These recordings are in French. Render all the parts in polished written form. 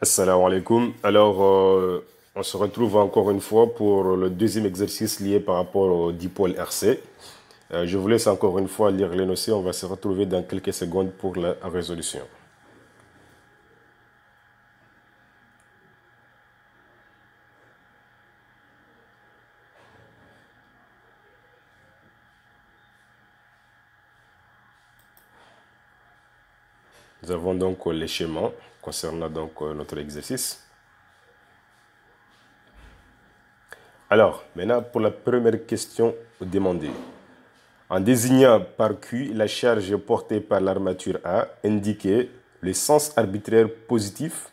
Assalamu alaikum. Alors, on se retrouve encore une fois pour le deuxième exercice lié par rapport au dipôle RC. Je vous laisse encore une fois lire l'énoncé. On va se retrouver dans quelques secondes pour la résolution. Nous avons donc les schémas concernant donc notre exercice. Alors, maintenant pour la première question demandée. En désignant par Q la charge portée par l'armature A, indiquez le sens arbitraire positif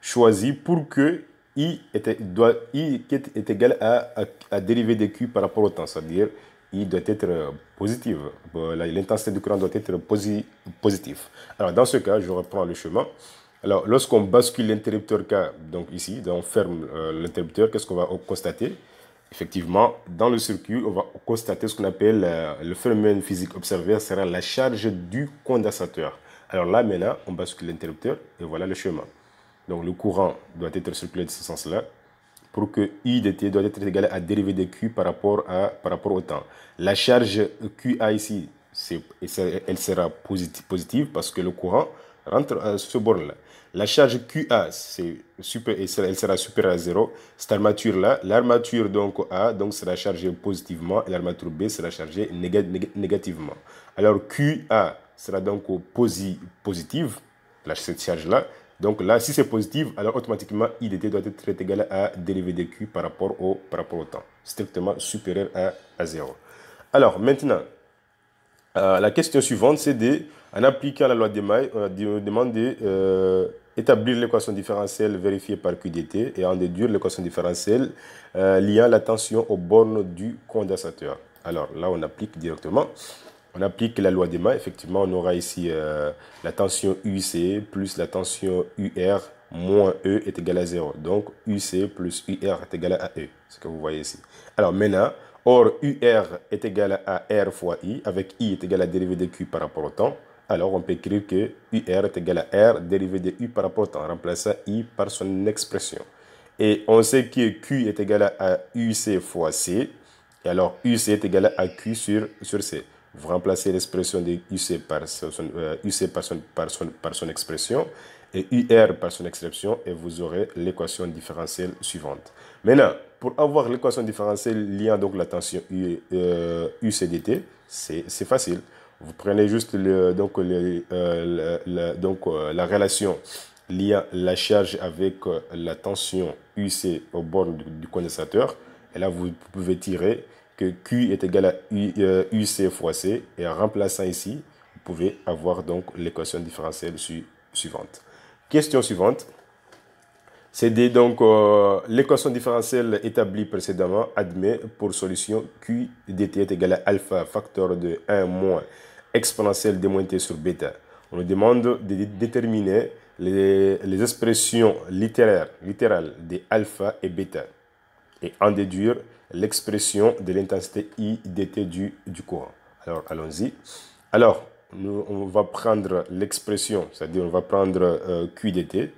choisi pour que I est égal à dérivée de Q par rapport au temps, c'est-à-dire I doit être positive. L'intensité du courant doit être positive. Alors dans ce cas, je reprends le chemin. Alors lorsqu'on bascule l'interrupteur K, donc ici, on ferme l'interrupteur, qu'est-ce qu'on va constater? Effectivement, dans le circuit, on va constater ce qu'on appelle le phénomène physique observé sera la charge du condensateur. Alors là, maintenant, on bascule l'interrupteur et voilà le chemin. Donc le courant doit être circulé de ce sens-là pour que I de T doit être égal à dérivée de Q par rapport au temps. La charge QA ici, elle sera positive parce que le courant rentre à ce bord-là. La charge QA, elle sera supérieure à 0. Cette armature-là, l'armature donc A donc sera chargée positivement et l'armature B sera chargée négativement. Alors QA sera donc positive, cette charge-là. Donc là, si c'est positif, alors automatiquement, I de T doit être égal à dérivée de Q par rapport au temps, strictement supérieur à 0. Alors maintenant, la question suivante, c'est en appliquant la loi des mailles, on demande d'établir l'équation différentielle vérifiée par Q dt et en déduire l'équation différentielle liant la tension aux bornes du condensateur. Alors là, on applique directement. On applique la loi des mailles. Effectivement, on aura ici la tension UC plus la tension UR moins E est égal à 0. Donc, UC plus UR est égal à E. C'est ce que vous voyez ici. Alors maintenant, or UR est égal à R fois I, avec I est égal à dérivée de Q par rapport au temps. Alors, on peut écrire que UR est égal à R dérivée de U par rapport au temps, remplaçant I par son expression. Et on sait que Q est égal à UC fois C. Et alors, UC est égal à Q sur C. Vous remplacez l'expression de UC par son expression et UR par son expression et vous aurez l'équation différentielle suivante. Maintenant, pour avoir l'équation différentielle liant donc la tension UCDT, c'est facile. Vous prenez juste la relation liant la charge avec la tension UC au bord du condensateur. Et là, vous pouvez tirer que Q est égal à UC fois C. Et en remplaçant ici, vous pouvez avoir donc l'équation différentielle suivante. Question suivante. C'est donc l'équation différentielle établie précédemment admet pour solution Q dt est égal à alpha facteur de 1 moins exponentielle de moins t sur bêta. On nous demande de déterminer les expressions littérales de alpha et bêta et en déduire l'expression de l'intensité I dt du courant. Alors, allons-y. Alors, on va prendre l'expression, c'est-à-dire on va prendre Q dt est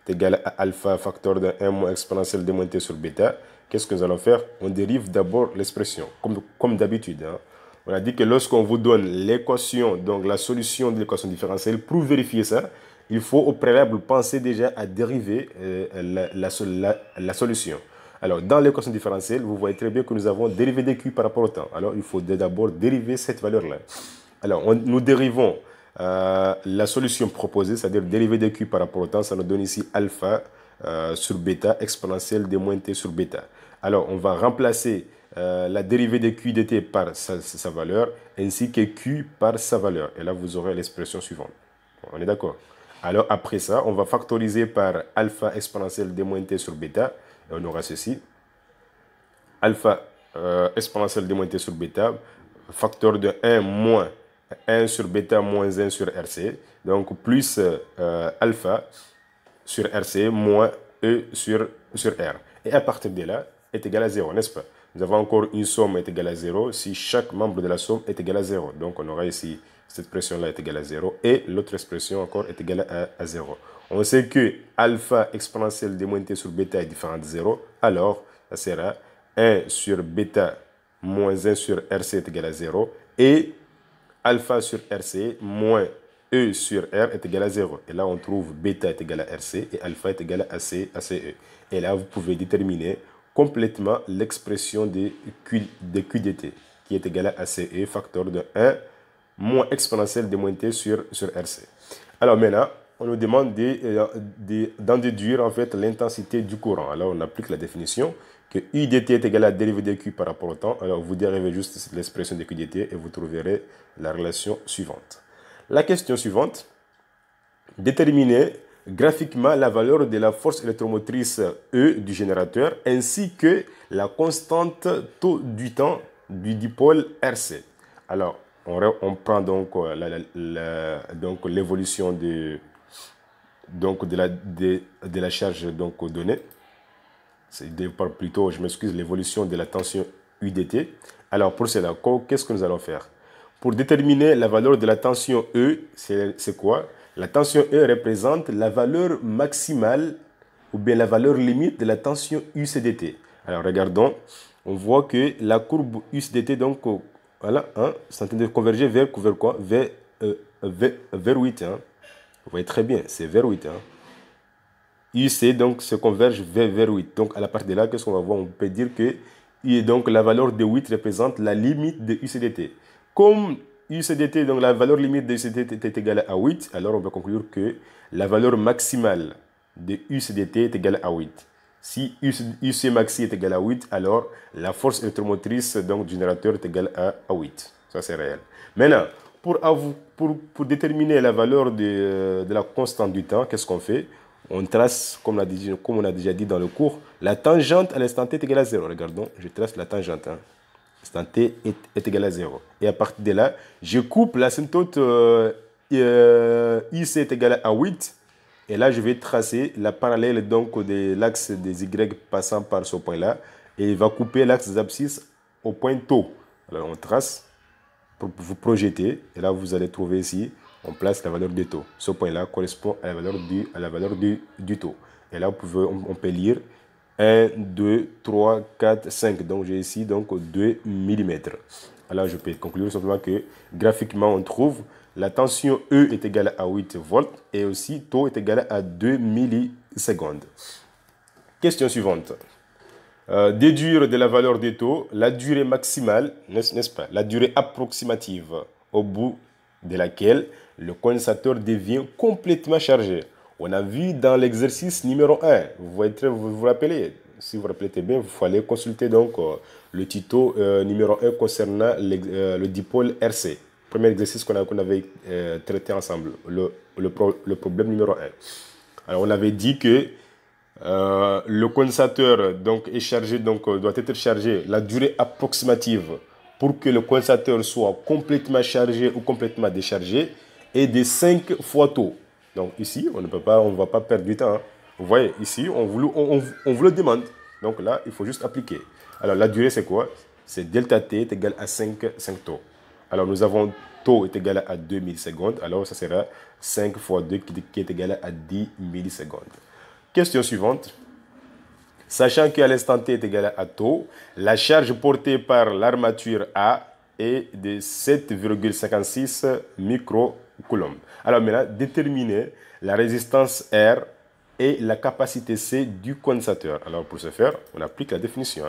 égal à alpha facteur de 1 moins exponentielle de moins t sur bêta. Qu'est-ce que nous allons faire? On dérive d'abord l'expression, comme d'habitude. Hein. On a dit que lorsqu'on vous donne l'équation, donc la solution de l'équation différentielle, pour vérifier ça, il faut au préalable penser déjà à dériver la solution. Alors, dans l'équation différentielle, vous voyez très bien que nous avons dérivé de Q par rapport au temps. Alors, il faut d'abord dériver cette valeur-là. Alors, nous dérivons la solution proposée, c'est-à-dire dérivé de Q par rapport au temps. Ça nous donne ici alpha sur bêta exponentielle de moins t sur bêta. Alors, on va remplacer la dérivée de Q dt par sa valeur, ainsi que Q par sa valeur. Et là, vous aurez l'expression suivante. On est d'accord? Alors, après ça, on va factoriser par alpha exponentielle de moins t sur bêta. Et on aura ceci. Alpha exponentielle de moins t sur bêta, facteur de 1 moins 1 sur bêta moins 1 sur RC. Donc, plus alpha sur RC moins E sur R. Et à partir de là, est égal à 0, n'est-ce pas? Nous avons encore une somme est égale à 0 si chaque membre de la somme est égal à 0. Donc, on aura ici cette expression-là est égale à 0 et l'autre expression encore est égale à 0. On sait que alpha exponentielle de moins t sur bêta est différent de 0, alors ça sera 1 sur bêta moins 1 sur RC est égal à 0 et alpha sur RC moins E sur R est égal à 0. Et là, on trouve bêta est égal à RC et alpha est égal à CE. Et là, vous pouvez déterminer complètement l'expression de QDT qui est égal à CE facteur de 1 moins exponentielle de moins t sur RC. Alors maintenant, on nous demande d'en déduire en fait l'intensité du courant. Alors on applique la définition que U dt est égal à la dérivée de Q par rapport au temps. Alors vous dérivez juste l'expression de Q dt et vous trouverez la relation suivante. La question suivante, déterminer graphiquement la valeur de la force électromotrice E du générateur ainsi que la constante taux du temps du dipôle RC. Alors on prend donc l'évolution de la charge donc donnée. Plutôt, je m'excuse, l'évolution de la tension UDT. Alors pour cela, qu'est-ce que nous allons faire? Pour déterminer la valeur de la tension E, c'est quoi? La tension E représente la valeur maximale ou bien la valeur limite de la tension UCDT. Alors regardons, on voit que la courbe UCDT, donc voilà, hein, c'est en train de converger vers quoi? Vers 8. Hein. Vous voyez très bien, c'est vers 8. Hein. UC donc se converge vers 8. Donc à la partir de là, qu'est-ce qu'on va voir? On peut dire que donc la valeur de 8 représente la limite de UCDT. Comme UCDT, donc la valeur limite de UCDT est égale à 8, alors on va conclure que la valeur maximale de UCDT est égale à 8. Si UC maxi est égal à 8, alors la force électromotrice donc, du générateur est égale à 8. Ça, c'est réel. Maintenant, pour déterminer la valeur de la constante du temps, qu'est-ce qu'on fait? On trace, comme on a déjà dit dans le cours, la tangente à l'instant t est égale à 0. Regardons, je trace la tangente. Hein. L'instant t est égal à 0. Et à partir de là, je coupe l'asymptote IC est égal à 8. Et là, je vais tracer la parallèle donc de l'axe des Y passant par ce point-là. Et il va couper l'axe des abscisses au point tau. Alors, on trace pour vous projeter. Et là, vous allez trouver ici, on place la valeur de taux. Ce point-là correspond à la valeur du taux. Et là, on peut lire 1, 2, 3, 4, 5. Donc, j'ai ici donc 2 mm. Alors, je peux conclure simplement que graphiquement, on trouve la tension E est égale à 8 volts et aussi taux est égal à 2 millisecondes. Question suivante. Déduire de la valeur des taux la durée maximale, n'est-ce pas, la durée approximative au bout de laquelle le condensateur devient complètement chargé. On a vu dans l'exercice numéro 1, vous vous rappelez, si vous vous rappelez bien, il fallait consulter donc le tuto numéro 1 concernant le dipôle RC. Premier exercice qu'on avait traité ensemble, le problème numéro 1. Alors on avait dit que le condensateur donc, est chargé, donc, doit être chargé la durée approximative pour que le condensateur soit complètement chargé ou complètement déchargé est de 5 fois taux. Donc ici, on ne va pas perdre du temps. Hein. Vous voyez, ici, on vous le demande. Donc là, il faut juste appliquer. Alors la durée, c'est quoi? C'est delta t est égal à 5 taux. Alors nous avons taux est égal à 2 millisecondes. Alors ça sera 5 fois 2 qui est égal à 10 millisecondes. Question suivante. Sachant qu'à l'instant t est égal à taux, la charge portée par l'armature A est de 7,56 microcoulombs. Alors maintenant, déterminer la résistance R et la capacité C du condensateur. Alors pour ce faire, on applique la définition.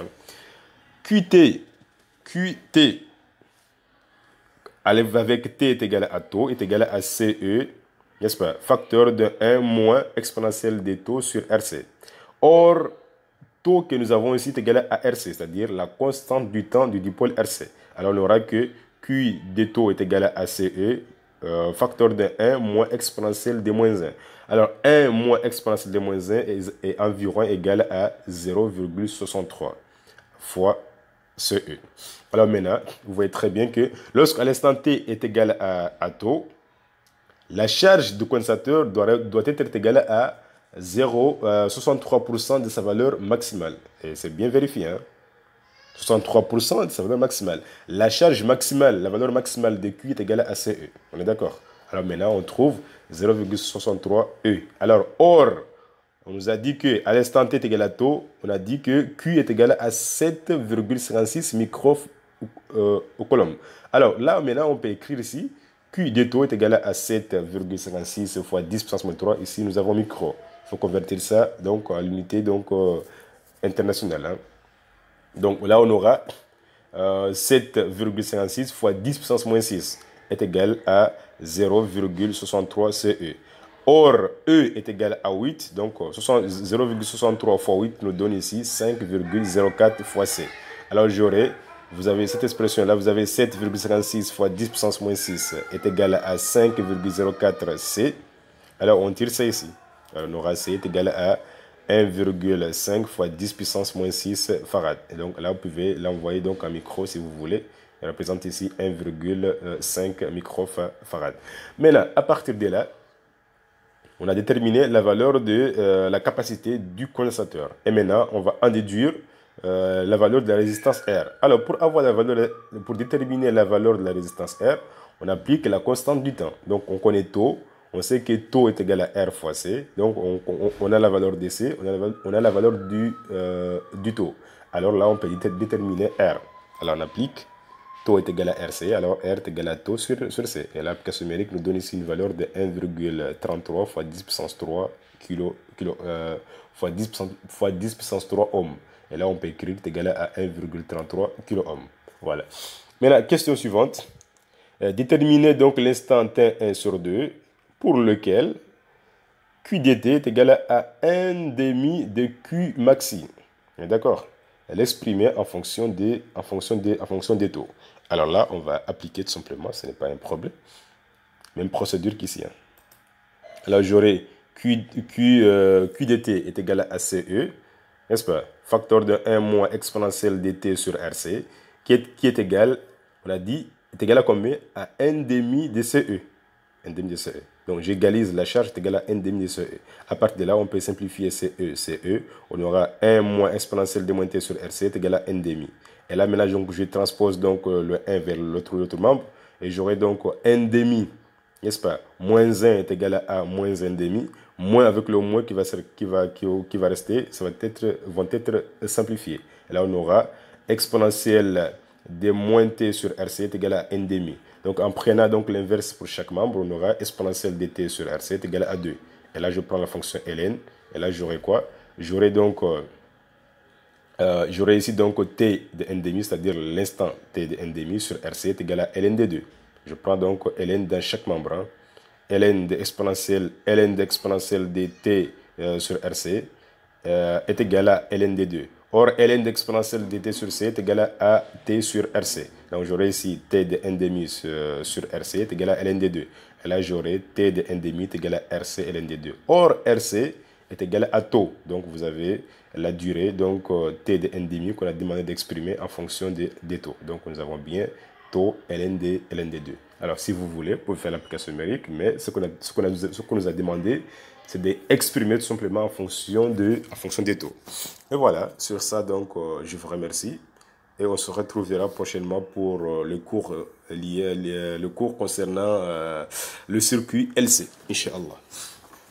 QT avec T est égal à taux est égal à CE, n'est-ce pas, facteur de 1 moins exponentielle des taux sur RC. Or, taux que nous avons ici est égal à RC, c'est-à-dire la constante du temps du dipôle RC. Alors, on aura que Q des taux est égal à CE, facteur de 1 moins exponentielle de moins 1. Alors, 1 moins exponentielle de moins 1 est environ égal à 0,63 fois CE. Alors maintenant, vous voyez très bien que lorsqu'à l'instant t est égal à taux, la charge du condensateur doit être égale à 0,63% de sa valeur maximale. Et c'est bien vérifié. Hein? 63%, c'est la valeur maximale. La charge maximale, la valeur maximale de Q est égale à CE. On est d'accord? Alors maintenant, on trouve 0,63 E. Alors, or, on nous a dit que à l'instant T est égal à taux, on a dit que Q est égal à 7,56 micro au colombe. Alors là, maintenant, on peut écrire ici, Q de taux est égal à 7,56 fois 10 puissance moins 3. Ici, nous avons micro. Il faut convertir ça donc, à l'unité internationale. Hein. Donc là, on aura 7,56 fois 10 puissance moins 6 est égal à 0,63 CE. Or, E est égal à 8, donc 0,63 fois 8 nous donne ici 5,04 fois C. Alors vous avez cette expression-là, vous avez 7,56 fois 10 puissance moins 6 est égal à 5,04 C. Alors on tire ça ici. Alors on aura C est égal à 1,5 fois 10 puissance moins 6 farad. Et donc là, vous pouvez l'envoyer donc en micro si vous voulez. Il représente ici 1,5 microfarad. Maintenant, à partir de là, on a déterminé la valeur de la capacité du condensateur. Et maintenant, on va en déduire la valeur de la résistance R. Alors, pour déterminer la valeur de la résistance R, on applique la constante du temps. Donc, on connaît taux. On sait que taux est égal à R fois C. Donc, on a la valeur de C, on a la valeur du taux. Alors là, on peut déterminer R. Alors, on applique taux est égal à RC, alors R est égal à taux sur C. Et l'application numérique nous donne ici une valeur de 1,33 fois 10 puissance 3 fois 10 puissance 3 ohms. Et là, on peut écrire est égal à 1,33 kilo ohm. Voilà. Maintenant, question suivante. Déterminer donc l'instant T1 sur 2 pour lequel Q dt est égal à 1 demi de Q maxi. D'accord? L'exprimer en fonction des taux. Alors là, on va appliquer tout simplement, ce n'est pas un problème. Même procédure qu'ici. Hein. Alors j'aurai Q dt est égal à CE, n'est-ce pas? Facteur de 1 moins exponentielle dt sur RC, qui est égal, on a dit, est égal à combien? À 1 demi de CE. 1 demi de CE. Donc j'égalise la charge est égale à 1 demi de CE. À partir de là, on peut simplifier CE. On aura 1 moins exponentielle de moins t sur RC est égal à 1 demi. Et là, maintenant, donc, je transpose donc le 1 vers l'autre membre. Et j'aurai donc 1 demi, n'est-ce pas? Moins 1 est égal à moins 1 demi. Moins avec le moins qui va rester, vont être simplifiés. Et là, on aura exponentielle de moins t sur RC est égal à 1 demi. Donc, en prenant donc l'inverse pour chaque membre, on aura exponentielle de t sur RC est égal à 2. Et là, je prends la fonction ln. Et là, j'aurai quoi? J'aurai donc... j'aurai ici donc t de 1 demi, c'est-à-dire l'instant t de 1 demi sur RC est égal à ln de 2. Je prends donc ln dans chaque membre. Hein. ln d'exponentielle de t sur RC est égal à ln de 2. Or, ln d'exponentielle de t sur c est égal à t sur RC. Donc, j'aurai ici t de 1 demi sur RC est égal à ln de 2. Et là, j'aurai t de 1 demi est égal à RC ln de 2. Or, RC est égal à taux. Donc, vous avez la durée, donc t de 1 demi qu'on a demandé d'exprimer en fonction des taux. Donc, nous avons bien taux ln de 2. Alors, si vous voulez, vous pouvez faire l'application numérique, mais ce qu'on nous a demandé, c'est d'exprimer tout simplement en fonction des taux. Et voilà, sur ça, donc, je vous remercie. Et on se retrouvera prochainement pour le cours concernant le circuit LC, Inch'Allah.